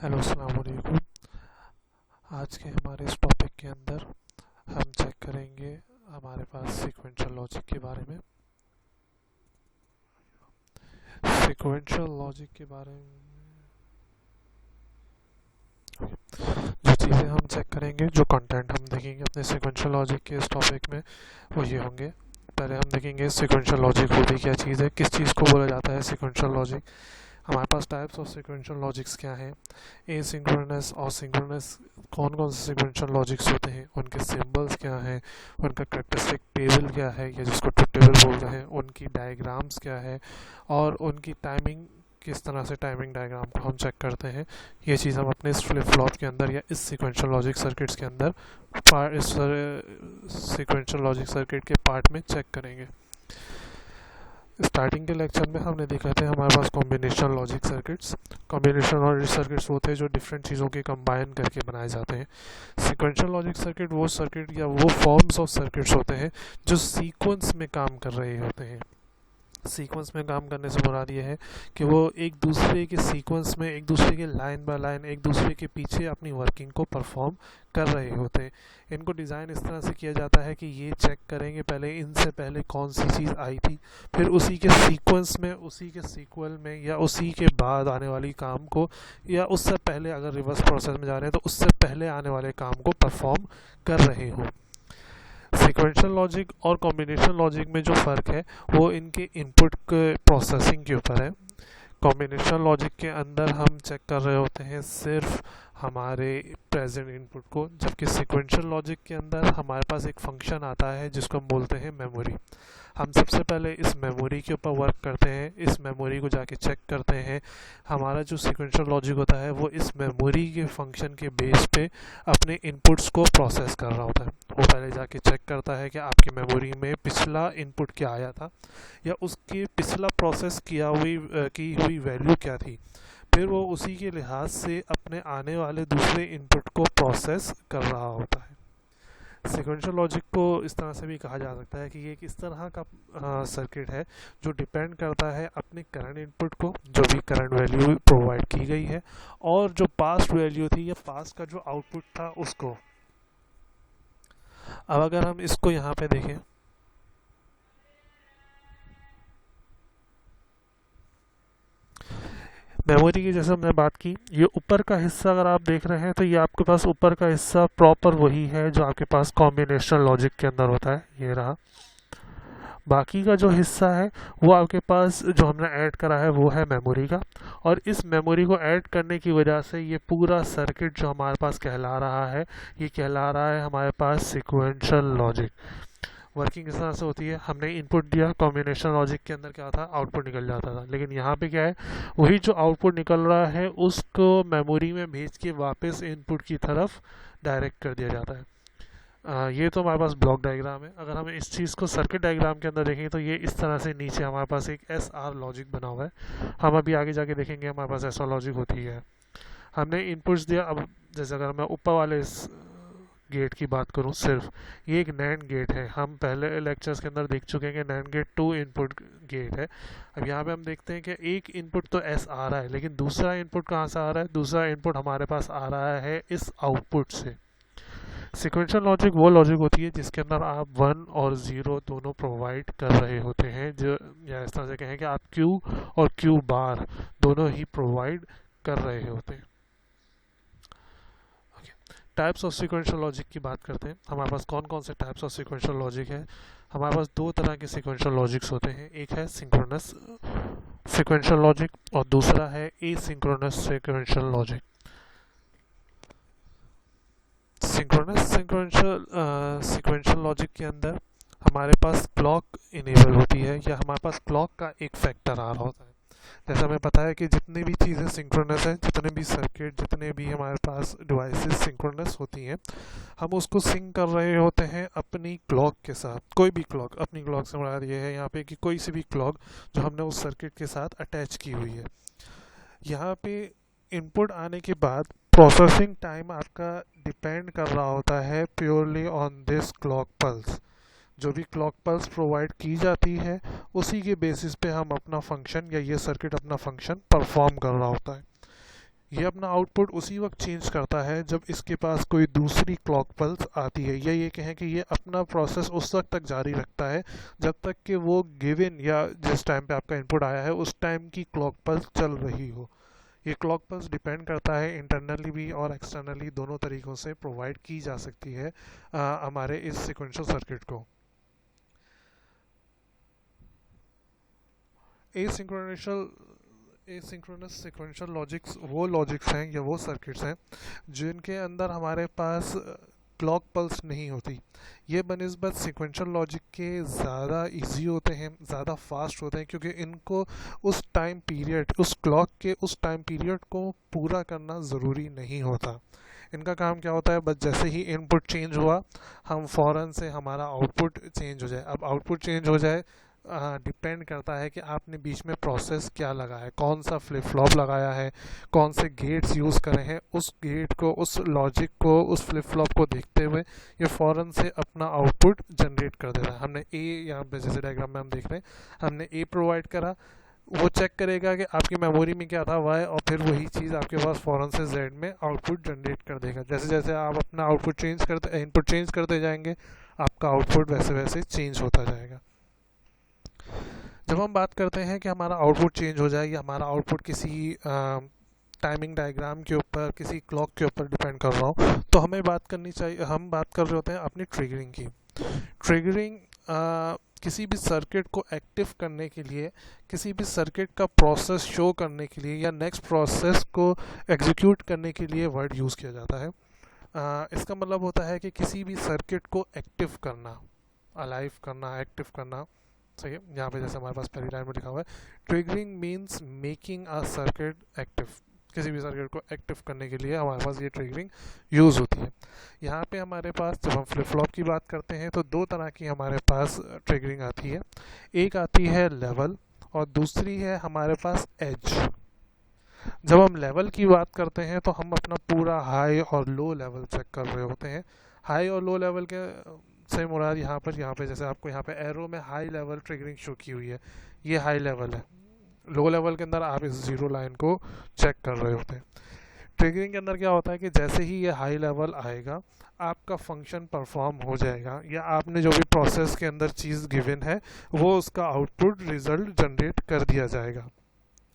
Hello अस्सलाम वालेकुम। आज के हमारे इस टॉपिक के अंदर हम चेक करेंगे हमारे पास सीक्वेंशियल लॉजिक के बारे में। सीक्वेंशियल लॉजिक के बारे में जो चीज़ें हम चेक करेंगे, जो कंटेंट हम देखेंगे अपने सीक्वेंशियल लॉजिक के इस टॉपिक में, वो ये होंगे। पहले हम देखेंगे सीक्वेंशियल लॉजिक होती क्या चीज़ है, किस चीज़ को बोला जाता है सीक्वेंशियल लॉजिक। हमारे पास टाइप्स ऑफ सीक्वेंशियल लॉजिक्स क्या हैं, एसिंक्रोनस और सिंक्रोनस कौन कौन से सीक्वेंशियल लॉजिक्स होते हैं, उनके सिंबल्स क्या हैं, उनका कैरेक्टरिस्टिक टेबल क्या है या जिसको ट्रुथ टेबल बोलते हैं, उनकी डायग्राम्स क्या है और उनकी टाइमिंग, किस तरह से टाइमिंग डायग्राम को हम चेक करते हैं। ये चीज़ हम अपने इस फ्लिप फ्लॉप के अंदर या इस सीक्वेंशियल लॉजिक सर्किट्स के अंदर इस सीक्वेंशियल लॉजिक सर्किट के पार्ट में चेक करेंगे। स्टार्टिंग के लेक्चर में हमने देखा था हमारे पास combination logic circuits. Combination logic circuits वो थे जो डिफरेंट चीज़ों के कंबाइन करके बनाए जाते हैं। सीक्वेंशियल लॉजिक सर्किट वो सर्किट या वो फॉर्म्स ऑफ सर्किट्स होते हैं जो सीक्वेंस में काम कर रहे होते हैं। सीक्वेंस में काम करने से मुराद ये है कि वो एक दूसरे के सीक्वेंस में, एक दूसरे के लाइन बाय लाइन, एक दूसरे के पीछे अपनी वर्किंग को परफॉर्म कर रहे होते हैं। इनको डिज़ाइन इस तरह से किया जाता है कि ये चेक करेंगे पहले इनसे पहले कौन सी चीज़ आई थी, फिर उसी के सीक्वेंस में, उसी के सीक्वल में या उसी के बाद आने वाली काम को, या उससे पहले अगर रिवर्स प्रोसेस में जा रहे हैं तो उससे पहले आने वाले काम को परफॉर्म कर रहे हो। सीक्वेंशियल लॉजिक और कॉम्बिनेशन लॉजिक में जो फ़र्क है वो इनके इनपुट के प्रोसेसिंग के ऊपर है। कॉम्बिनेशन लॉजिक के अंदर हम चेक कर रहे होते हैं सिर्फ हमारे प्रेजेंट इनपुट को, जबकि सीक्वेंशियल लॉजिक के अंदर हमारे पास एक फंक्शन आता है जिसको हम बोलते हैं मेमोरी। हम सबसे पहले इस मेमोरी के ऊपर वर्क करते हैं, इस मेमोरी को जाके चेक करते हैं। हमारा जो सीक्वेंशियल लॉजिक होता है वो इस मेमोरी के फंक्शन के बेस पे अपने इनपुट्स को प्रोसेस कर रहा होता है। वो पहले जाके चेक करता है कि आपकी मेमोरी में पिछला इनपुट क्या आया था या उसके पिछला प्रोसेस की हुई वैल्यू क्या थी, फिर वो उसी के लिहाज से अपने आने वाले दूसरे इनपुट को प्रोसेस कर रहा होता है। सीक्वेंशियल लॉजिक को इस तरह से भी कहा जा सकता है कि ये एक इस तरह का सर्किट है जो डिपेंड करता है अपने करंट इनपुट को, जो भी करंट वैल्यू प्रोवाइड की गई है, और जो पास्ट वैल्यू थी या पास्ट का जो आउटपुट था उसको। अब अगर हम इसको यहाँ पे देखें, मेमोरी की जैसे हमने बात की, ये ऊपर का हिस्सा अगर आप देख रहे हैं तो ये आपके पास ऊपर का हिस्सा प्रॉपर वही है जो आपके पास कॉम्बिनेशन लॉजिक के अंदर होता है, ये रहा। बाकी का जो हिस्सा है वो आपके पास जो हमने ऐड करा है वो है मेमोरी का, और इस मेमोरी को ऐड करने की वजह से ये पूरा सर्किट जो हमारे पास कहला रहा है, ये कहला रहा है हमारे पास सीक्वेंशियल लॉजिक। वर्किंग इस तरह से होती है, हमने इनपुट दिया, कॉम्बिनेशन लॉजिक के अंदर क्या था, आउटपुट निकल जाता था, लेकिन यहाँ पे क्या है, वही जो आउटपुट निकल रहा है उसको मेमोरी में भेज के वापस इनपुट की तरफ डायरेक्ट कर दिया जाता है। ये तो हमारे पास ब्लॉक डायग्राम है। अगर हम इस चीज़ को सर्किट डायग्राम के अंदर देखें तो ये इस तरह से नीचे हमारे पास एक एस आर लॉजिक बना हुआ है। हम अभी आगे जाके देखेंगे हमारे पास एस आर लॉजिक होती है। हमने इनपुट्स दिया। अब जैसे अगर मैं ऊपर वाले इस गेट की बात करूं, सिर्फ ये एक नैंड गेट है, हम पहले लेक्चर्स के अंदर देख चुके हैं कि नैंड गेट 2 इनपुट गेट है। अब यहाँ पे हम देखते हैं कि एक इनपुट तो एस आ रहा है, लेकिन दूसरा इनपुट कहाँ से आ रहा है, दूसरा इनपुट हमारे पास आ रहा है इस आउटपुट से। सिक्वेंशियल लॉजिक वो लॉजिक होती है जिसके अंदर आप 1 और 0 दोनों प्रोवाइड कर रहे होते हैं, जो या इस तरह से कहें कि आप Q और Q बार दोनों ही प्रोवाइड कर रहे होते हैं। टाइप्स ऑफ सीक्वेंशियल लॉजिक की बात करते हैं। हमारे पास कौन कौन से टाइप्स ऑफ सीक्वेंशियल लॉजिक है। हमारे पास दो तरह के सीक्वेंशियल लॉजिक्स होते हैं, एक है सिंक्रोनस सीक्वेंशियल लॉजिक और दूसरा है asynchronous sequential logic. Synchronous sequential logic के अंदर हमारे पास क्लॉक इनेबल होती है या हमारे पास क्लॉक का एक फैक्टर आ रहा होता है। जैसा हमें पता है कि जितनी भी चीज़ें सिंक्रोनस हैं, जितने भी सर्किट, जितने भी हमारे पास डिवाइसेस सिंक्रोनस होती हैं, हम उसको सिंक कर रहे होते हैं अपनी क्लॉक के साथ। कोई भी क्लॉक, अपनी क्लॉक से मुराद ये है यहाँ पे कि कोई सी भी क्लॉक जो हमने उस सर्किट के साथ अटैच की हुई है। यहाँ पे इनपुट आने के बाद प्रोसेसिंग टाइम आपका डिपेंड कर रहा होता है purely on this clock pulse. जो भी क्लॉक पल्स प्रोवाइड की जाती है उसी के बेसिस पे हम अपना फंक्शन या ये सर्किट अपना फंक्शन परफॉर्म कर रहा होता है। ये अपना आउटपुट उसी वक्त चेंज करता है जब इसके पास कोई दूसरी क्लॉक पल्स आती है, या ये कहें कि ये अपना प्रोसेस उस वक्त तक जारी रखता है जब तक कि वो गिवन या जिस टाइम पे आपका इनपुट आया है उस टाइम की क्लॉक पल्स चल रही हो। ये क्लॉक पल्स डिपेंड करता है इंटरनली भी और एक्सटर्नली दोनों तरीक़ों से प्रोवाइड की जा सकती है हमारे इस सिक्वेंशियल सर्किट को। एसिंक्रोनस सिक्वेंशियल लॉजिक्स वो लॉजिक्स हैं या वो सर्किट्स हैं जिनके अंदर हमारे पास क्लॉक पल्स नहीं होती। ये बनिस्बत सिक्वेंशियल लॉजिक के ज़्यादा इजी होते हैं, ज़्यादा फास्ट होते हैं, क्योंकि इनको उस टाइम पीरियड, उस क्लॉक के उस टाइम पीरियड को पूरा करना ज़रूरी नहीं होता। इनका काम क्या होता है, बस जैसे ही इनपुट चेंज हुआ हम फ़ौरन से हमारा आउटपुट चेंज हो जाए। अब आउटपुट चेंज हो जाए डिपेंड करता है कि आपने बीच में प्रोसेस क्या लगाया है, कौन सा फ्लिप फ्लॉप लगाया है, कौन से गेट्स यूज़ करे हैं। उस गेट को, उस लॉजिक को, उस फ्लिप फ्लॉप को देखते हुए ये फ़ौरन से अपना आउटपुट जनरेट कर देता है। हमने ए, यहाँ पे जैसे डायग्राम में हम देख रहे हैं, हमने ए प्रोवाइड करा, वो चेक करेगा कि आपकी मेमोरी में क्या था वाई, और फिर वही चीज़ आपके पास फ़ौरन से जेड में आउटपुट जनरेट कर देगा। जैसे जैसे आप अपना आउटपुट चेंज करते, इनपुट चेंज करते जाएंगे, आपका आउटपुट वैसे वैसे चेंज होता जाएगा। जब हम बात करते हैं कि हमारा आउटपुट चेंज हो जाए या हमारा आउटपुट किसी टाइमिंग डायग्राम के ऊपर, किसी क्लॉक के ऊपर डिपेंड कर रहा हो, तो हमें बात करनी चाहिए, हम बात कर रहे होते हैं अपनी ट्रिगरिंग की। ट्रिगरिंग किसी भी सर्किट को एक्टिव करने के लिए, किसी भी सर्किट का प्रोसेस शो करने के लिए या नेक्स्ट प्रोसेस को एग्जीक्यूट करने के लिए वर्ड यूज़ किया जाता है। इसका मतलब होता है कि किसी भी सर्किट को एक्टिव करना, अलाइव करना, एक्टिव करना। सही है, यहाँ पे जैसे हमारे पास पहली लाइन में लिखा हुआ है, triggering means making a circuit active. किसी भी सर्किट को एक्टिव करने के लिए हमारे पास ये ट्रिगरिंग यूज़ होती है। यहाँ पे हमारे पास जब हम फ्लिप फ्लॉप की बात करते हैं तो दो तरह की हमारे पास ट्रिगरिंग आती है। एक आती है लेवल और दूसरी है हमारे पास एज। जब हम लेवल की बात करते हैं तो हम अपना पूरा हाई और लो लेवल चेक कर रहे होते हैं। हाई और लो लेवल के से मुराद यहाँ पे जैसे आपको यहाँ पे एरो में हाई लेवल ट्रिगरिंग शो की हुई है, ये हाई लेवल है। लो लेवल के अंदर आप इस जीरो लाइन को चेक कर रहे होते हैं। ट्रिगरिंग के अंदर क्या होता है कि जैसे ही ये हाई लेवल आएगा आपका फंक्शन परफॉर्म हो जाएगा, या आपने जो भी प्रोसेस के अंदर चीज़ गिवन है वो उसका आउटपुट रिजल्ट जनरेट कर दिया जाएगा।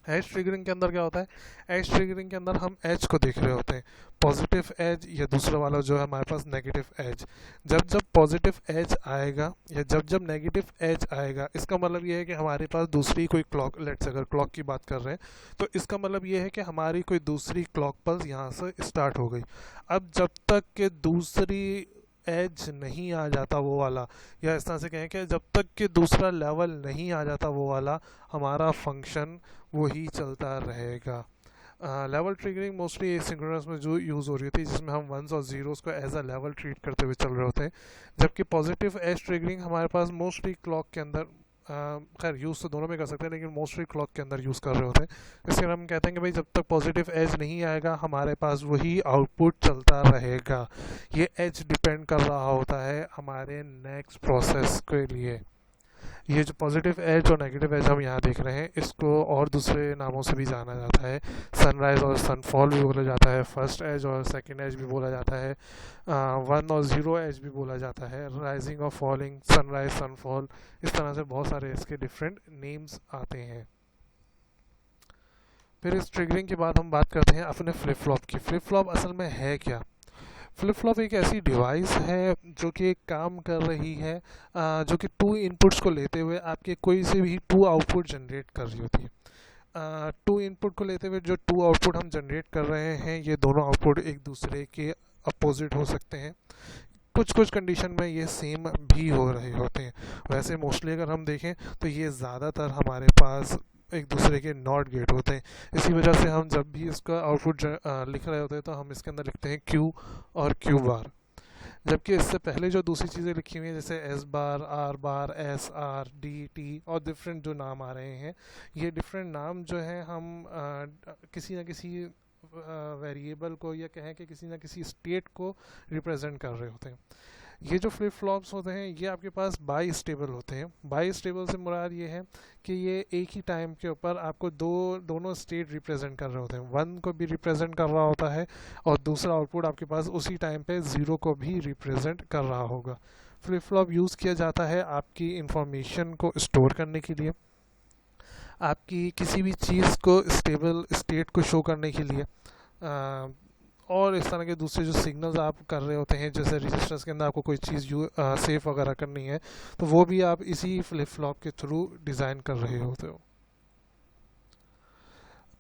एज ट्रिगरिंग के अंदर क्या होता है, एज ट्रिगरिंग के अंदर हम एज को देख रहे होते हैं, पॉजिटिव एज या दूसरा वाला जो है हमारे पास नेगेटिव एज। जब जब पॉजिटिव एज आएगा या जब जब नेगेटिव एज आएगा, इसका मतलब ये है कि हमारे पास दूसरी कोई क्लॉक, लेट्स अगर क्लॉक की बात कर रहे हैं तो इसका मतलब ये है कि हमारी कोई दूसरी क्लॉक पल्स यहाँ से स्टार्ट हो गई। अब जब तक कि दूसरी एज नहीं आ जाता वो वाला, या इस तरह से कहें कि जब तक कि दूसरा लेवल नहीं आ जाता वो वाला, हमारा फंक्शन वही चलता रहेगा। लेवल ट्रिगरिंग मोस्टली एसिंक्रोनस में जो यूज़ हो रही थी, जिसमें हम वंस और ज़ीरोज़ को एज अ लेवल ट्रीट करते हुए चल रहे होते हैं, जबकि पॉजिटिव एज ट्रिगरिंग हमारे पास मोस्टली क्लॉक के अंदर, खैर यूज़ तो दोनों में कर सकते हैं लेकिन मोस्टली क्लॉक के अंदर यूज़ कर रहे होते हैं। इसके हम कहते हैं कि भाई जब तक पॉजिटिव एज नहीं आएगा हमारे पास वही आउटपुट चलता रहेगा। ये एज डिपेंड कर रहा होता है हमारे नेक्स्ट प्रोसेस के लिए। ये जो पॉजिटिव एज और नेगेटिव एज हम यहाँ देख रहे हैं, इसको और दूसरे नामों से भी जाना जाता है। सनराइज़ और सनफॉल भी बोला जाता है, फर्स्ट एज और सेकंड एज भी बोला जाता है, वन और ज़ीरो एज भी बोला जाता है, राइजिंग और फॉलिंग, सनराइज, सनफॉल, इस तरह से बहुत सारे इसके डिफरेंट नेम्स आते हैं। फिर इस ट्रिगरिंग के बाद हम बात करते हैं अपने फ्लिप फ्लॉप की। फ्लिप फ्लॉप असल में है क्या? फ्लिप फ्लॉप एक ऐसी डिवाइस है जो कि काम कर रही है, जो कि टू इनपुट्स को लेते हुए आपके कोई से भी टू आउटपुट जनरेट कर रही होती है। टू इनपुट को लेते हुए जो टू आउटपुट हम जनरेट कर रहे हैं, ये दोनों आउटपुट एक दूसरे के अपोजिट हो सकते हैं। कुछ कुछ कंडीशन में ये सेम भी हो रहे होते हैं। वैसे मोस्टली अगर हम देखें तो ये ज़्यादातर हमारे पास एक दूसरे के नॉट गेट होते हैं। इसी वजह से हम जब भी इसका आउटपुट लिख रहे होते हैं तो हम इसके अंदर लिखते हैं क्यू और क्यू बार, जबकि इससे पहले जो दूसरी चीज़ें लिखी हुई हैं जैसे S bar, R bar, S, R, D, T और डिफरेंट जो नाम आ रहे हैं, ये डिफरेंट नाम जो हैं हम किसी न किसी वेरिएबल को या कहें कि किसी न किसी स्टेट को रिप्रेजेंट कर रहे होते हैं। ये जो फ्लिप फ्लॉप्स होते हैं ये आपके पास बाई स्टेबल होते हैं। बाई स्टेबल से मुराद ये है कि ये एक ही टाइम के ऊपर आपको दोनों स्टेट रिप्रेजेंट कर रहे होते हैं, वन को भी रिप्रेजेंट कर रहा होता है और दूसरा आउटपुट आपके पास उसी टाइम पे ज़ीरो को भी रिप्रेजेंट कर रहा होगा। फ्लिप फ्लॉप यूज़ किया जाता है आपकी इंफॉर्मेशन को स्टोर करने के लिए, आपकी किसी भी चीज़ को स्टेबल स्टेट को शो करने के लिए, और इस तरह के दूसरे जो सिग्नल्स आप कर रहे होते हैं, जैसे रजिस्टर्स के अंदर आपको कोई चीज़ सेव वगैरह करनी है तो वो भी आप इसी फ्लिप फ्लॉप के थ्रू डिज़ाइन कर रहे होते हो।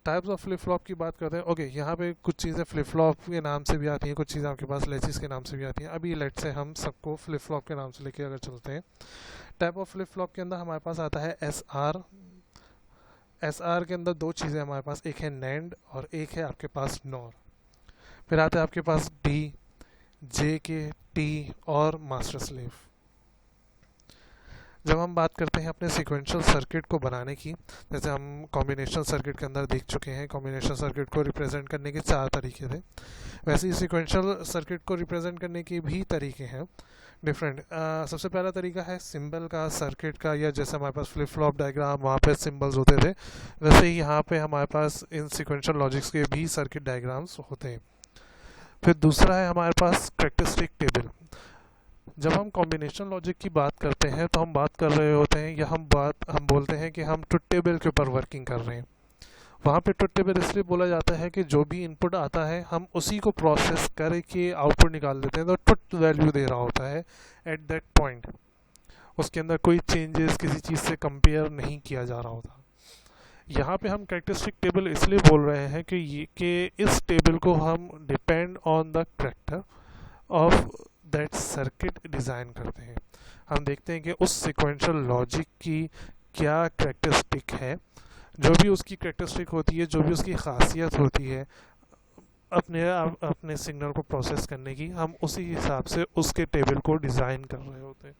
टाइप्स ऑफ फ्लिप फ्लॉप की बात करते हैं। ओके, यहाँ पे कुछ चीज़ें फ्लिप फ्लॉप के नाम से भी आती हैं, कुछ चीज़ें आपके पास लेचिस के नाम से भी आती हैं। अभी लेट से हम सबको फ्लिप फ्लॉप के नाम से लेके अगर चलते हैं, टाइप ऑफ फ्लिप फ्लॉप के अंदर हमारे पास आता है एस आर। एस आर के अंदर दो चीज़ें हमारे पास, एक है नैंड और एक है आपके पास नॉर। फिर आता है आपके पास डी, जे के, टी और मास्टर स्लेव। जब हम बात करते हैं अपने सिक्वेंशियल सर्किट को बनाने की, जैसे हम कॉम्बिनेशनल सर्किट के अंदर देख चुके हैं, कॉम्बिनेशनल सर्किट को रिप्रेजेंट करने के 4 तरीके थे, वैसे ही सिक्वेंशियल सर्किट को रिप्रेजेंट करने के भी तरीके हैं डिफरेंट। सबसे पहला तरीका है सिंबल का, सर्किट का, या जैसे हमारे पास फ्लिप फ्लॉप डायग्राम वहाँ पे सिंबल्स होते थे, वैसे ही यहाँ पे हमारे पास इन सिक्वेंशियल लॉजिक्स के भी सर्किट डायग्राम्स होते हैं। फिर दूसरा है हमारे पास कैरेक्टरिस्टिक टेबल। जब हम कॉम्बिनेशन लॉजिक की बात करते हैं तो हम बात कर रहे होते हैं, या हम बोलते हैं कि हम ट्रुथ टेबल के ऊपर वर्किंग कर रहे हैं। वहाँ पे ट्रुथ टेबल इसलिए बोला जाता है कि जो भी इनपुट आता है हम उसी को प्रोसेस करके आउटपुट निकाल देते हैं, तो ट्रुथ वैल्यू दे रहा होता है एट दैट पॉइंट। उसके अंदर कोई चेंजेस किसी चीज़ से कंपेयर नहीं किया जा रहा होता। यहाँ पे हम कैरेक्टरिस्टिक टेबल इसलिए बोल रहे हैं कि इस टेबल को हम depend on the character of that circuit design करते हैं। हम देखते हैं कि उस सिक्वेंशियल लॉजिक की क्या कैरेक्टरिस्टिक है, जो भी उसकी कैरेक्टरिस्टिक होती है, जो भी उसकी खासियत होती है अपने सिग्नल को प्रोसेस करने की, हम उसी हिसाब से उसके टेबल को डिज़ाइन कर रहे होते हैं।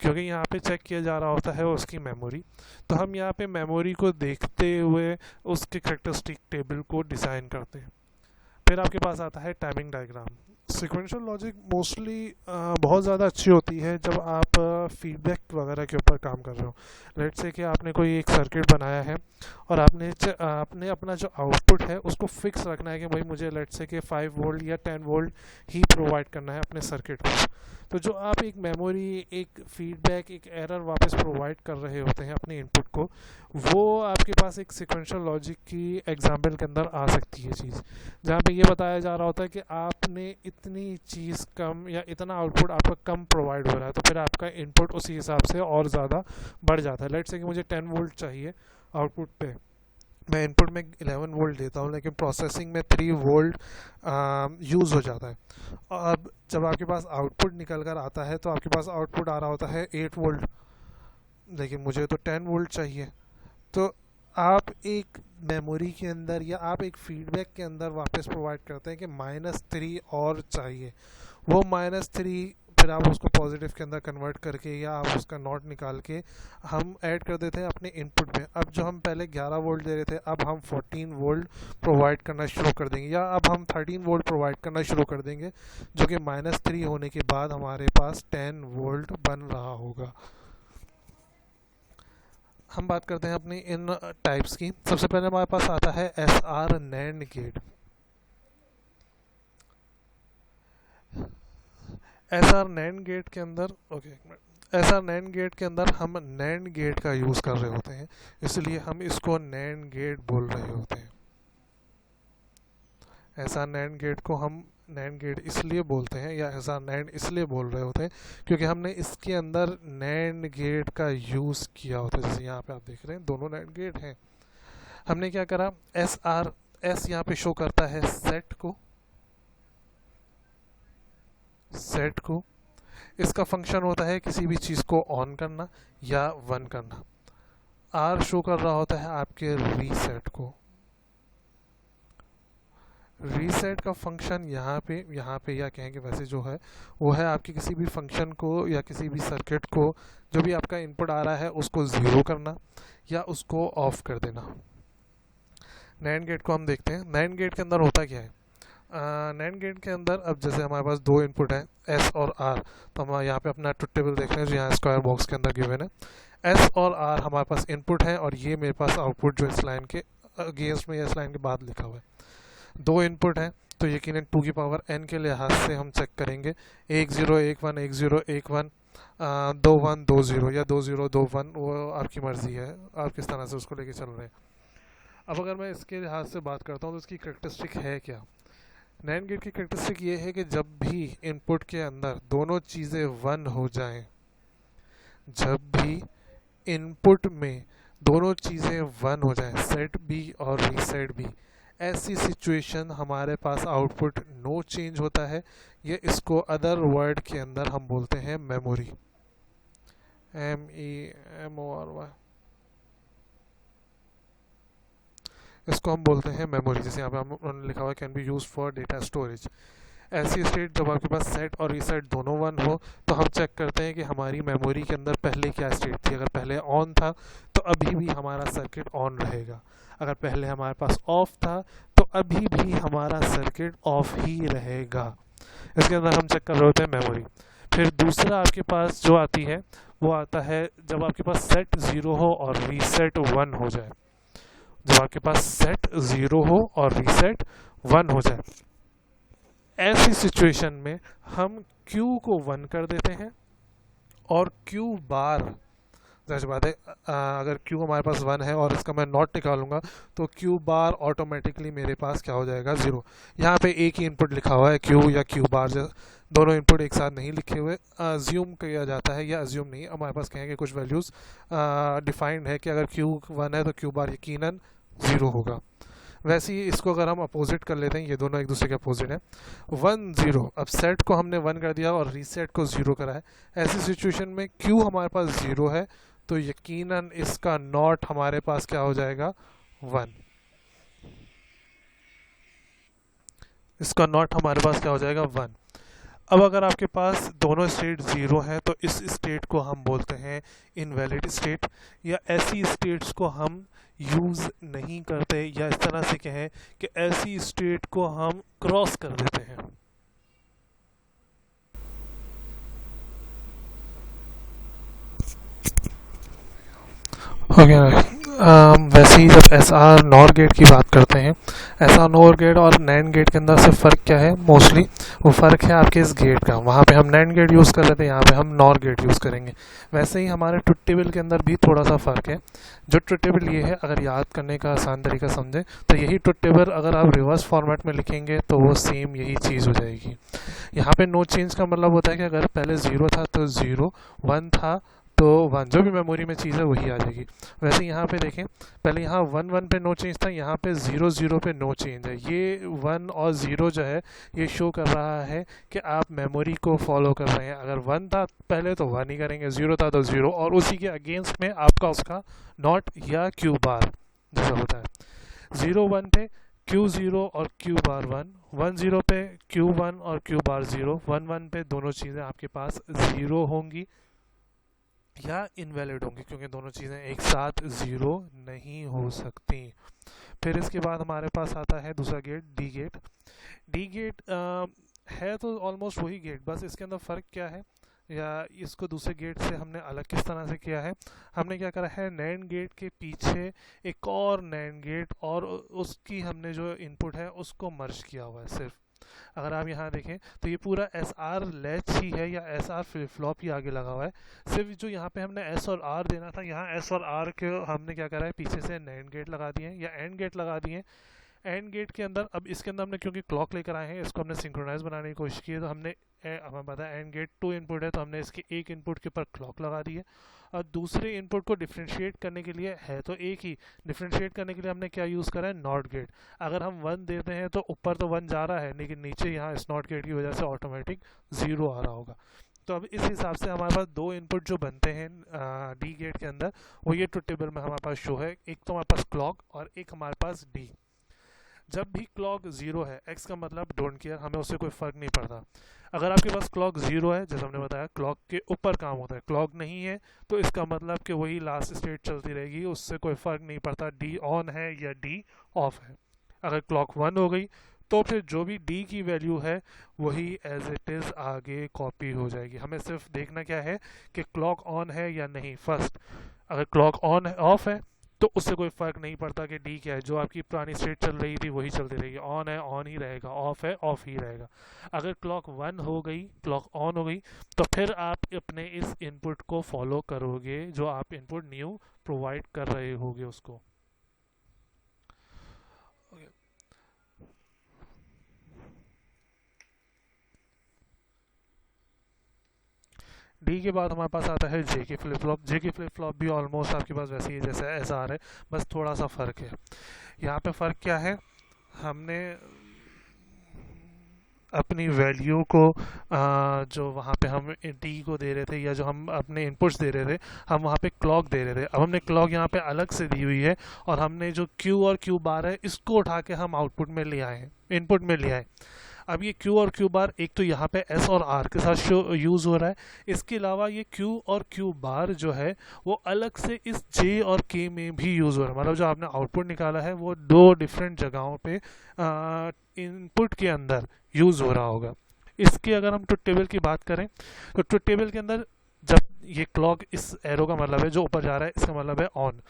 क्योंकि यहाँ पे चेक किया जा रहा होता है उसकी मेमोरी, तो हम यहाँ पे मेमोरी को देखते हुए उसके कैरेक्टरिस्टिक टेबल को डिज़ाइन करते हैं। फिर आपके पास आता है timing diagram. Sequential logic mostly बहुत ज़्यादा अच्छी होती है जब आप फीडबैक वगैरह के ऊपर काम कर रहे हो। लेट से कि आपने कोई एक सर्किट बनाया है और आपने अपना जो आउटपुट है उसको फिक्स रखना है कि भाई मुझे लेट से कि 5 वोल्ट या 10 वोल्ट ही प्रोवाइड करना है अपने सर्किट को। तो जो आप एक मेमोरी, एक फीडबैक, एक एरर वापस प्रोवाइड कर रहे होते हैं अपने इनपुट को, वो आपके पास एक सिक्वेंशियल लॉजिक की एग्जाम्पल के अंदर आ सकती है चीज़, जहाँ पे ये बताया जा रहा होता है कि आपने इतनी चीज़ कम या इतना आउटपुट आपका कम प्रोवाइड हो रहा है, तो फिर आपका इनपुट उसी हिसाब से और ज़्यादा बढ़ जाता है। लेट्स से कि मुझे 10 वोल्ट चाहिए आउटपुट पे, मैं इनपुट में 11 वोल्ट देता हूँ, लेकिन प्रोसेसिंग में 3 वोल्ट यूज़ हो जाता है। अब जब आपके पास आउटपुट निकल कर आता है तो आपके पास आउटपुट आ रहा होता है 8 वोल्ट, लेकिन मुझे तो 10 वोल्ट चाहिए। तो आप एक मेमोरी के अंदर या आप एक फीडबैक के अंदर वापस प्रोवाइड करते हैं कि -3 और चाहिए। वो -3 फिर आप उसको पॉजिटिव के अंदर कन्वर्ट करके या आप उसका नॉट निकाल के हम ऐड कर देते हैं अपने इनपुट में। अब जो हम पहले 11 वोल्ट दे रहे थे, अब हम 14 वोल्ट प्रोवाइड करना शुरू कर देंगे, या अब हम 13 वोल्ट प्रोवाइड करना शुरू कर देंगे, जो कि -3 होने के बाद हमारे पास 10 वोल्ट बन रहा होगा। हम बात करते हैं अपनी इन टाइप्स की। सबसे पहले हमारे पास आता है S R NAND gate. S R NAND gate के अंदर एस आर नैंड गेट के अंदर हम नैंड गेट का यूज़ कर रहे होते हैं, इसलिए हम इसको नैंड गेट बोल रहे होते हैं। ऐसा नैंड गेट को हम नैंड गेट इसलिए बोलते हैं या ऐसा नैंड इसलिए बोल रहे होते हैं क्योंकि हमने इसके अंदर नैंड गेट का यूज़ किया होता है। जैसे यहाँ पे आप देख रहे हैं दोनों नैंड गेट हैं। हमने क्या करा, एस यहाँ पे शो करता है सेट को। इसका फंक्शन होता है किसी भी चीज़ को ऑन करना या वन करना। आर शो कर रहा होता है आपके रीसेट को। रीसेट का फंक्शन यहाँ पे या कहेंगे वैसे जो है वो है आपके किसी भी फंक्शन को या किसी भी सर्किट को, जो भी आपका इनपुट आ रहा है उसको ज़ीरो करना या उसको ऑफ कर देना। नैंड गेट को हम देखते हैं। नैंड गेट के अंदर होता क्या है, नैंड गेट के अंदर अब जैसे हमारे पास दो इनपुट हैं एस और आर, तो हम यहाँ पे अपना ट्रुथ टेबल देख रहे हैं जो यहाँ स्क्वायर बॉक्स के अंदर गिवन है। एस और आर हमारे पास इनपुट है और ये मेरे पास आउटपुट जो इस लाइन के अगेंस्ट में इस लाइन के बाद लिखा हुआ है। दो इनपुट हैं तो यकीनन 2 की पावर n के लिहाज से हम चेक करेंगे 1 0 1 1 1 0 1 1 2 1 2 0 या 2 0 2 1, वो आपकी मर्जी है, आप किस तरह से उसको लेके चल रहे हैं। अब अगर मैं इसके लिहाज से बात करता हूँ तो इसकी करेक्टरिस्टिक है क्या। नैंड गेट की करेक्टरिस्टिक ये है कि जब भी इनपुट के अंदर दोनों चीज़ें 1 हो जाएं, जब भी इनपुट में दोनों चीज़ें 1 हो जाएं, सेट बी और रीसेट बी, ऐसी सिचुएशन हमारे पास आउटपुट नो चेंज होता है। ये इसको अदर वर्ड के अंदर हम बोलते हैं मेमोरी, MEMORY, इसको हम बोलते हैं मेमोरी। जैसे यहाँ पे हम लिखा हुआ है can be use for data storage. ऐसी स्टेट जब आपके पास सेट और रीसेट दोनों 1 हो तो हम चेक करते हैं कि हमारी मेमोरी के अंदर पहले क्या स्टेट थी। अगर पहले ऑन था तो अभी भी हमारा सर्किट ऑन रहेगा, अगर पहले हमारे पास ऑफ था तो अभी भी हमारा सर्किट ऑफ ही रहेगा। इसके अंदर हम चेक कर रहे होते हैं मेमोरी। फिर दूसरा आपके पास जो आती है वो आता है जब आपके पास सेट 0 हो और रीसेट 1 हो जाए। जब आपके पास सेट 0 हो और रीसेट 1 हो जाए, ऐसी सिचुएशन में हम Q को 1 कर देते हैं और Q बार, जाहिर बात है अगर Q हमारे पास 1 है और इसका मैं नॉट निकालूंगा तो Q बार ऑटोमेटिकली मेरे पास क्या हो जाएगा 0। यहाँ पे एक ही इनपुट लिखा हुआ है Q या Q बार, दोनों इनपुट एक साथ नहीं लिखे हुए, अज्यूम किया जाता है, या अज्यूम नहीं, हमारे पास कहेंगे कुछ वैल्यूज़ डिफाइंड है कि अगर Q 1 है तो Q बार यकीनन 0 होगा। वैसे ही इसको अगर हम अपोजिट कर लेते हैं, ये दोनों एक दूसरे के अपोजिट हैं, 1 0, अब सेट को हमने 1 कर दिया और रीसेट को 0 करा है। ऐसी सिचुएशन में Q हमारे पास 0 है तो यकीनन इसका नॉट हमारे पास क्या हो जाएगा 1, इसका नॉट हमारे पास क्या हो जाएगा 1। अब अगर आपके पास दोनों स्टेट 0 हैं तो इस स्टेट को हम बोलते हैं इनवैलिड स्टेट, या ऐसी स्टेट्स को हम यूज़ नहीं करते, या इस तरह से कहें कि ऐसी स्टेट को हम क्रॉस कर देते हैं। ओके वैसे ही जब एस आर नॉर गेट की बात करते हैं, एस आर नॉर गेट और नैंड गेट के अंदर से फ़र्क क्या है, मोस्टली वो फ़र्क है आपके इस गेट का। वहाँ पे हम नैंड गेट यूज़ कर रहे थे, यहाँ पे हम नॉर गेट यूज़ करेंगे। वैसे ही हमारे ट्रुथ टेबल के अंदर भी थोड़ा सा फ़र्क है। जो ट्रुथ टेबल ये है, अगर याद करने का आसान तरीका समझें तो यही ट्रुथ टेबल अगर आप रिवर्स फॉर्मेट में लिखेंगे तो वो सेम यही चीज़ हो जाएगी। यहाँ पे नो चेंज का मतलब होता है कि अगर पहले 0 था तो 0, 1 था तो 1, जो भी मेमोरी में चीज़ है वही आ जाएगी। वैसे यहाँ पे देखें, पहले यहाँ 1 1 पे नो चेंज था, यहाँ पे 0 0 पे नो चेंज है। ये 1 और 0 जो है ये शो कर रहा है कि आप मेमोरी को फॉलो कर रहे हैं। अगर 1 था पहले तो 1 ही करेंगे, 0 था तो 0, और उसी के अगेंस्ट में आपका उसका नॉट या Q बार जैसा होता है। 0 1 पे Q 0 और Q बार 1, 1 0 पे Q 1 और Q बार 0, 1 1 पे दोनों चीज़ें आपके पास 0 होंगी या इनवैलिड होंगी, क्योंकि दोनों चीज़ें एक साथ 0 नहीं हो सकती। फिर इसके बाद हमारे पास आता है दूसरा gate, D gate. D gate है तो ऑलमोस्ट वही गेट, बस इसके अंदर फ़र्क क्या है या इसको दूसरे गेट से हमने अलग किस तरह से किया है। हमने क्या करा है, नैंड गेट के पीछे एक और नैंड गेट और उसकी हमने जो इनपुट है उसको मर्ज किया हुआ है सिर्फ। अगर आप यहाँ देखें तो ये पूरा एस आर लैच ही है या एस आर फ्लिप फ्लॉप ही आगे लगा हुआ है। सिर्फ जो यहाँ पे हमने एस और आर देना था, यहाँ एस और आर के हमने क्या करा है, पीछे से नैंड गेट लगा दिए हैं या एंड गेट लगा दिए हैं। एंड गेट के अंदर अब इसके अंदर हमने क्योंकि क्लॉक लेकर आए हैं, इसको हमने सिंक्रोनाइज बनाने की कोशिश की है, तो हमने हमें पता है एंड गेट 2 इनपुट है तो हमने इसके एक इनपुट के ऊपर क्लॉक लगा दी है, और दूसरे इनपुट को डिफ्रेंशिएट करने के लिए है तो एक ही, डिफ्रेंशिएट करने के लिए हमने क्या यूज़ करा है, नॉट गेट। अगर हम 1 देते हैं तो ऊपर तो 1 जा रहा है लेकिन नीचे यहाँ इस नॉट गेट की वजह से ऑटोमेटिक 0 आ रहा होगा। तो अब इस हिसाब से हमारे पास 2 इनपुट जो बनते हैं डी गेट के अंदर, वो ये ट्रुथ टेबल में हमारे पास शो है। एक तो हमारे पास क्लॉक और एक हमारे पास डी। जब भी क्लॉक 0 है, x का मतलब डोंट केयर, हमें उससे कोई फ़र्क नहीं पड़ता। अगर आपके पास क्लॉक 0 है, जैसे हमने बताया क्लॉक के ऊपर काम होता है, क्लॉक नहीं है तो इसका मतलब कि वही लास्ट स्टेट चलती रहेगी, उससे कोई फ़र्क नहीं पड़ता डी ऑन है या डी ऑफ है। अगर क्लॉक 1 हो गई तो फिर जो भी डी की वैल्यू है वही एज इट इज़ आगे कॉपी हो जाएगी। हमें सिर्फ देखना क्या है कि क्लॉक ऑन है या नहीं फर्स्ट। अगर क्लॉक ऑन ऑफ है तो उससे कोई फ़र्क नहीं पड़ता कि डी क्या है, जो आपकी पुरानी स्टेट चल रही थी वही चलती रहेगी। ऑन है ऑन ही रहेगा, ऑफ है ऑफ ही रहेगा। अगर क्लॉक वन हो गई, क्लॉक ऑन हो गई, तो फिर आप अपने इस इनपुट को फॉलो करोगे जो आप इनपुट न्यू प्रोवाइड कर रहे होगे उसको। डी के बाद हमारे पास आता है जे के फ्लिप फ्लॉप। जे के फ्लिप फ्लॉप भी ऑलमोस्ट आपके पास वैसे ही जैसे एस आर है, बस थोड़ा सा फ़र्क है। यहाँ पे फ़र्क क्या है, हमने अपनी वैल्यू को जो वहाँ पे हम डी को दे रहे थे या जो हम अपने इनपुट्स दे रहे थे, हम वहाँ पे क्लॉक दे रहे थे। अब हमने क्लॉक यहाँ पे अलग से दी हुई है और हमने जो क्यू और क्यू बार है इसको उठा के हम आउटपुट में ले आए हैं, इनपुट में ले आए। अब ये क्यू और क्यू बार एक तो यहाँ पे एस और आर के साथ शो यूज़ हो रहा है, इसके अलावा ये क्यू और क्यू बार जो है वो अलग से इस जे और के में भी यूज़ हो रहा है। मतलब जो आपने आउटपुट निकाला है वो दो डिफरेंट जगहों पे इनपुट के अंदर यूज़ हो रहा होगा। इसके अगर हम ट्रुथ टेबल की बात करें तो ट्रुथ टेबल के अंदर जब ये क्लॉक इस एरो का मतलब है जो ऊपर जा रहा है, इसका मतलब है ऑन।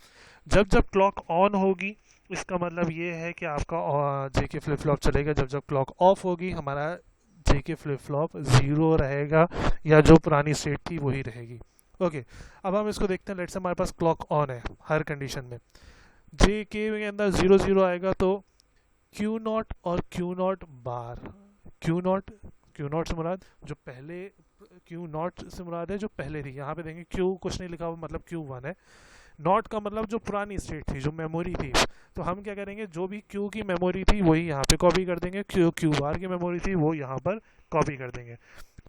जब जब क्लॉक ऑन होगी इसका मतलब ये है कि आपका जे के फ्लिप फ्लॉप चलेगा। जब जब क्लॉक ऑफ होगी हमारा जे के फ्लिप फ्लॉप ज़ीरो रहेगा या जो पुरानी स्टेट थी वही रहेगी। ओके, अब हम इसको देखते हैं। लेट्स से हमारे पास क्लॉक ऑन है हर कंडीशन में, जे के अंदर 0 0 आएगा तो क्यू नॉट और Q not bar, Q not से मुराद जो पहले, क्यू नॉट से मुराद है जो पहले थी। यहाँ पे देखेंगे क्यू कुछ नहीं लिखा हुआ, मतलब क्यू वन है। नॉट का मतलब जो पुरानी स्टेट थी, जो मेमोरी थी। तो हम क्या करेंगे, जो भी क्यू की मेमोरी थी वही यहाँ पे कॉपी कर देंगे, क्यू बार की मेमोरी थी वो यहाँ पर कॉपी कर देंगे।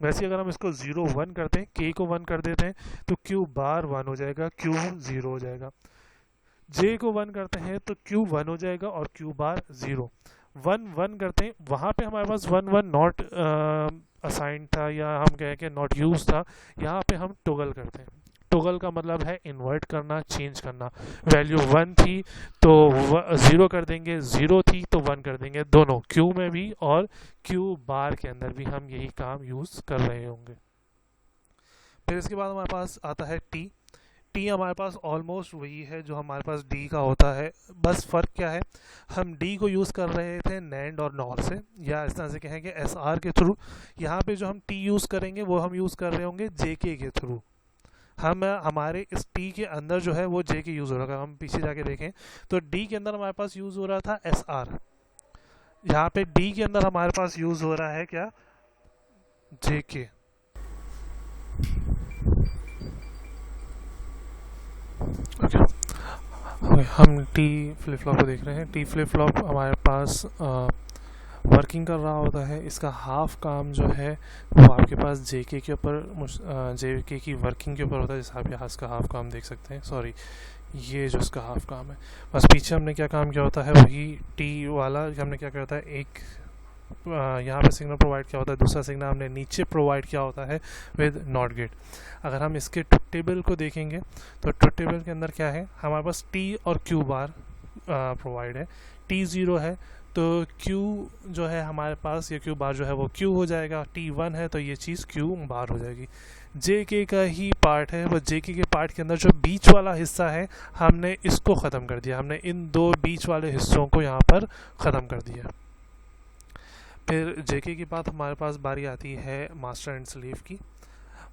वैसे अगर हम इसको 0 1 करते हैं, के को 1 कर देते हैं तो क्यू बार 1 हो जाएगा, क्यू 0 हो जाएगा। जे को 1 करते हैं तो क्यू 1 हो जाएगा और क्यू बार 0। 1 1 करते हैं, वहाँ पे हमारे पास 1 1 नॉट असाइन था या हम कहें कि नॉट यूज था। यहाँ पे हम टोगल करते हैं। टोगल का मतलब है इन्वर्ट करना, चेंज करना। वैल्यू 1 थी तो 0 कर देंगे, 0 थी तो 1 कर देंगे, दोनों क्यू में भी और क्यू बार के अंदर भी हम यही काम यूज़ कर रहे होंगे। फिर इसके बाद हमारे पास आता है टी। टी हमारे पास ऑलमोस्ट वही है जो हमारे पास डी का होता है, बस फ़र्क क्या है, हम डी को यूज़ कर रहे थे नैंड और नॉर से, या इस तरह से कहेंगे एस आर के थ्रू। यहाँ पे जो हम टी यूज़ करेंगे वो हम यूज़ कर रहे होंगे जे के थ्रू। हम हमारे इस टी के अंदर जो है वो जे के यूज़ हो रहा है। हम पीछे जाके देखें तो डी के अंदर हमारे पास यूज़ हो रहा था एस आर, यहाँ पे डी के अंदर हमारे पास यूज़ हो रहा है क्या, जे के। हम टी फ्लिप फ्लॉप को देख रहे हैं। टी फ्लिप फ्लॉप हमारे पास वर्किंग कर रहा होता है। इसका हाफ काम जो है वो आपके पास जेके के ऊपर, जेके की वर्किंग के ऊपर होता है। जैसे आप यहाँ इसका हाफ काम देख सकते हैं, सॉरी ये जो इसका हाफ काम है। बस पीछे हमने क्या काम किया होता है वही टी वाला हमने क्या किया होता है, एक यहाँ पे सिग्नल प्रोवाइड किया होता है, दूसरा सिग्नल हमने नीचे प्रोवाइड किया होता है विद नॉट गेट। अगर हम इसके ट्रुथ टेबल को देखेंगे तो ट्रुथ टेबल के अंदर क्या है, हमारे पास टी और क्यू बार प्रोवाइड है। टी 0 है तो क्यू जो है हमारे पास, ये क्यू बार जो है वो क्यू हो जाएगा। टी 1 है तो ये चीज़ क्यू बार हो जाएगी। जे के का ही पार्ट है, वो जे के पार्ट के अंदर जो बीच वाला हिस्सा है हमने इसको ख़त्म कर दिया, हमने इन दो बीच वाले हिस्सों को यहाँ पर ख़त्म कर दिया। फिर जेके के बाद हमारे पास बारी आती है मास्टर एंड स्लीव की।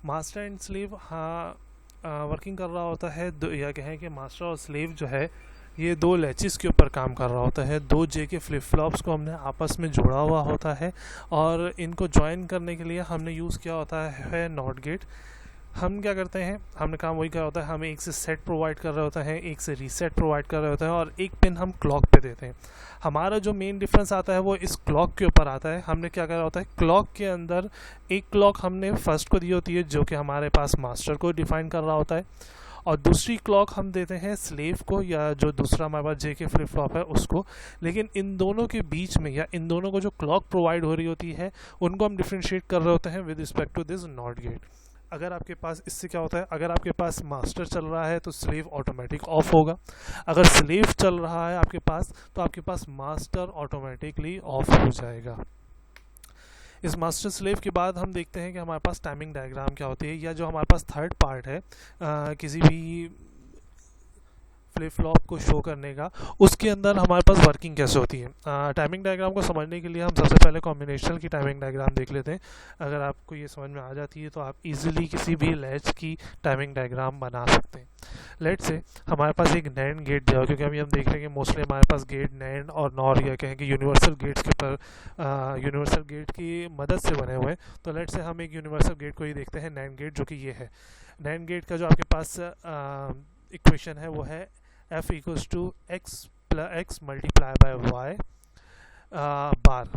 मास्टर एंड स्लीव वर्किंग कर रहा होता है, या कहें कि मास्टर और स्लीव जो है ये दो लैचेस के ऊपर काम कर रहा होता है। दो जे के फ्लिप फ्लॉप्स को हमने आपस में जोड़ा हुआ होता है और इनको ज्वाइन करने के लिए हमने यूज़ किया होता है नॉट गेट। हम क्या करते हैं, हमने काम वही करा होता है, हम एक से सेट प्रोवाइड कर रहे होते हैं, एक से रीसेट प्रोवाइड कर रहे होते हैं और एक पिन हम क्लॉक पे देते हैं। हमारा जो मेन डिफरेंस आता है वो इस क्लॉक के ऊपर आता है। हमने क्या करा होता है, क्लॉक के अंदर एक क्लॉक हमने फर्स्ट को दी होती है जो कि हमारे पास मास्टर को डिफाइन कर रहा होता है, और दूसरी क्लॉक हम देते हैं स्लेव को, या जो दूसरा हमारे पास जे के फ्लिप फ्लॉप है उसको। लेकिन इन दोनों के बीच में या इन दोनों को जो क्लॉक प्रोवाइड हो रही होती है उनको हम डिफ्रेंशिएट कर रहे होते हैं with respect to this NOT gate. अगर आपके पास, इससे क्या होता है, अगर आपके पास मास्टर चल रहा है तो स्लेव ऑटोमेटिक ऑफ होगा, अगर स्लेव चल रहा है आपके पास तो आपके पास मास्टर ऑटोमेटिकली ऑफ हो जाएगा। इस मास्टर स्लेव के बाद हम देखते हैं कि हमारे पास टाइमिंग डायग्राम क्या होती है, या जो हमारे पास थर्ड पार्ट है किसी भी फ्लिप फ्लॉप को शो करने का, उसके अंदर हमारे पास वर्किंग कैसे होती है। टाइमिंग डायग्राम को समझने के लिए हम सबसे पहले कॉम्बिनेशनल की टाइमिंग डायग्राम देख लेते हैं। अगर आपको ये समझ में आ जाती है तो आप इजीली किसी भी लैच की टाइमिंग डायग्राम बना सकते हैं। लेट से हमारे पास एक नैंड गेट दिया हो, क्योंकि अभी हम देख रहे हैं कि मोस्टली हमारे पास गेट नैंड और नॉर, या कहें कि यूनिवर्सल गेट्स के ऊपर यूनिवर्सल गेट की मदद से बने हुए हैं। तो लेट से हम एक यूनिवर्सल गेट को ही देखते हैं, नैंड गेट, जो कि ये है। नैंड गेट का जो आपके पास इक्वेशन है वो है f equals to x multiply by y bar,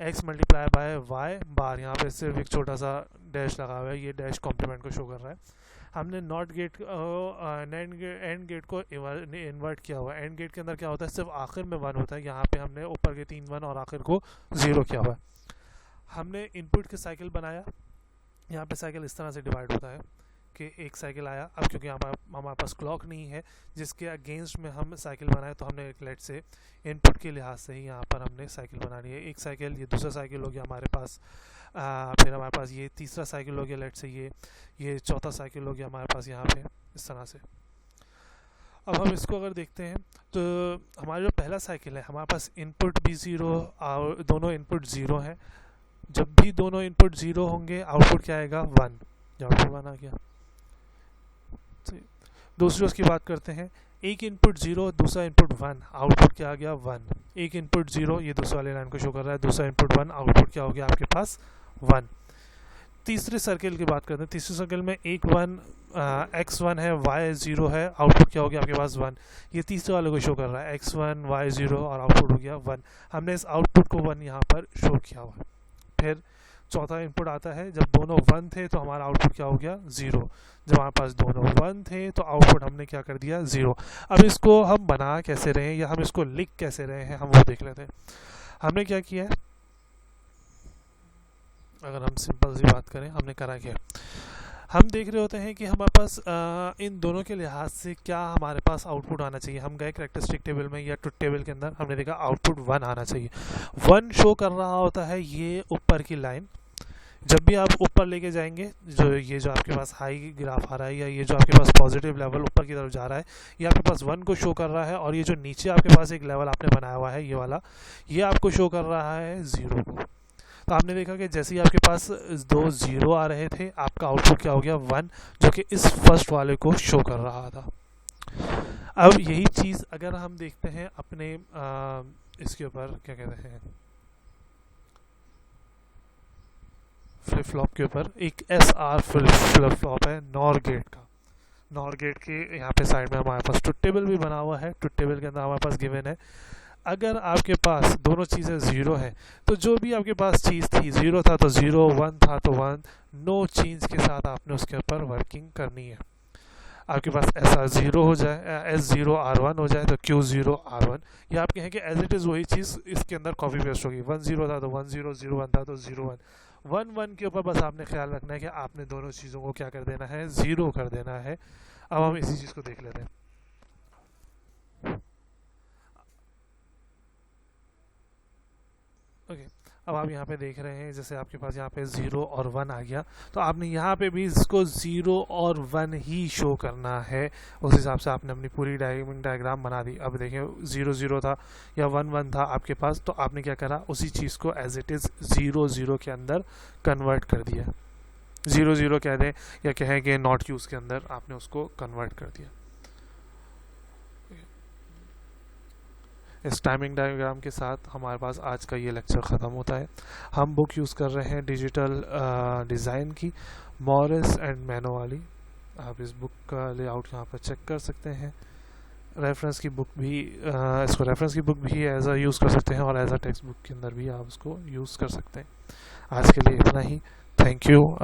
x multiply by y bar. यहाँ पे सिर्फ एक छोटा सा डैश लगा हुआ है, ये डैश कॉम्प्लीमेंट को शो कर रहा है। हमने नॉट गेट एंड गेट को इन्वर्ट किया हुआ है। एंड गेट के अंदर क्या होता है, सिर्फ आखिर में 1 होता है। यहाँ पे हमने ऊपर के 3 1 और आखिर को 0 किया हुआ है। हमने इनपुट के साइकिल बनाया, यहाँ पे साइकिल इस तरह से डिवाइड होता है कि एक साइकिल आया। अब क्योंकि हमारे पास क्लॉक नहीं है जिसके अगेंस्ट में हम साइकिल बनाए, तो हमने एक लेट से इनपुट के लिहाज से ही यहाँ पर हमने साइकिल बनानी है। एक साइकिल, ये दूसरा साइकिल हो गया हमारे पास, फिर हमारे पास ये तीसरा साइकिल हो गया, लेट से ये चौथा साइकिल हो गया हमारे पास यहाँ पे, इस तरह से। अब हम इसको अगर देखते हैं तो हमारा जो पहला साइकिल है, हमारे पास इनपुट भी 0 और दोनों इनपुट 0 हैं। जब भी दोनों इनपुट 0 होंगे आउटपुट क्या आएगा, 1। आउटपुट 1 आ गया। दूसरी उसकी बात करते हैं, एक इनपुट 0 दूसरा इनपुट 1, आउटपुट क्या आ गया, 1। एक इनपुट 0, ये दूसरा वाले लाइन को शो कर रहा है, दूसरा इनपुट 1, आउटपुट क्या हो गया आपके पास, 1। तीसरे सर्किल की बात करते हैं, तीसरे सर्किल में एक 1 x1 है, y 0 है, आउटपुट क्या हो गया आपके पास, 1। ये तीसरे वाले को शो कर रहा है, x1 y 0 और आउटपुट हो गया 1। हमने इस आउटपुट को 1 यहाँ पर शो किया हुआ है। फिर चौथा इनपुट आता है, जब दोनों 1 थे तो हमारा आउटपुट क्या हो गया, 0। जब हमारे पास दोनों 1 थे तो आउटपुट हमने क्या कर दिया, 0। अब इसको हम बना कैसे रहे हैं या हम इसको लिख कैसे रहे हैं, हम वो देख लेते हैं। हमने क्या किया है, अगर हम सिंपल सी बात करें, हमने करा क्या, हम देख रहे होते हैं कि हमारे पास इन दोनों के लिहाज से क्या हमारे पास आउटपुट आना चाहिए। हम गए कैरेक्टरिस्टिक टेबल में या ट्रुथ टेबल के अंदर, हमने देखा आउटपुट 1 आना चाहिए। 1 शो कर रहा होता है ये ऊपर की लाइन। जब भी आप ऊपर लेके जाएंगे, जो आपके पास हाई ग्राफ आ रहा है या ये जो आपके पास पॉजिटिव लेवल ऊपर की तरफ जा रहा है, ये आपके पास 1 को शो कर रहा है। और ये जो नीचे आपके पास एक लेवल आपने बनाया हुआ है, ये वाला, ये आपको शो कर रहा है 0 को। तो आपने देखा कि जैसे ही आपके पास 2 0 आ रहे थे, आपका आउटपुट क्या हो गया, 1, जो कि इस फर्स्ट वाले को शो कर रहा था। अब यही चीज़ अगर हम देखते हैं अपने इसके ऊपर, क्या कहते हैं, फ्लिप फ्लॉप के ऊपर, एक SR फ्लिप फ्लॉप है नॉर गेट का। नॉर गेट के यहाँ पे साइड में हमारे पास ट्रुथ टेबल भी बना हुआ है। ट्रुथ टेबल के अंदर हमारे पास गिवन है, अगर आपके पास दोनों चीज़ें 0 हैं तो जो भी आपके पास चीज़ थी, 0 था तो 0, 1 था तो 1, नो चेंज के साथ आपने उसके ऊपर वर्किंग करनी है। आपके पास SR 0 हो जाए, S0 R1 हो जाए तो Q0 R1, या आप कहें कि एज इट इज़ वही चीज़ इसके अंदर कॉपी पेस्ट होगी। 1 0 था तो 1 0, 0 1 था तो 0 1, 1 1 के ऊपर बस आपने ख्याल रखना है कि आपने दोनों चीज़ों को क्या कर देना है, 0 कर देना है। अब हम इसी चीज़ को देख लेते हैं। ओके, अब आप यहाँ पे देख रहे हैं, जैसे आपके पास यहाँ पे 0 और 1 आ गया, तो आपने यहाँ पे भी इसको 0 और 1 ही शो करना है। उस हिसाब से आपने अपनी पूरी डायग्राम बना दी। अब देखें 0 0 था या 1 1 था आपके पास, तो आपने क्या करा, उसी चीज़ को एज इट इज़ 0 0 के अंदर कन्वर्ट कर दिया। 0 0 कह दें या कहें कि नॉट यूज़ के अंदर आपने उसको कन्वर्ट कर दिया। इस टाइमिंग डायग्राम के साथ हमारे पास आज का ये लेक्चर ख़त्म होता है। हम बुक यूज़ कर रहे हैं डिजिटल डिज़ाइन की, मॉरिस एंड मैनो वाली। आप इस बुक का लेआउट यहाँ पर चेक कर सकते हैं। रेफरेंस की बुक भी, इसको रेफरेंस की बुक भी एज अ यूज़ कर सकते हैं और एज अ टेक्स्ट बुक के अंदर भी आप उसको यूज़ कर सकते हैं। आज के लिए इतना ही। Thank you.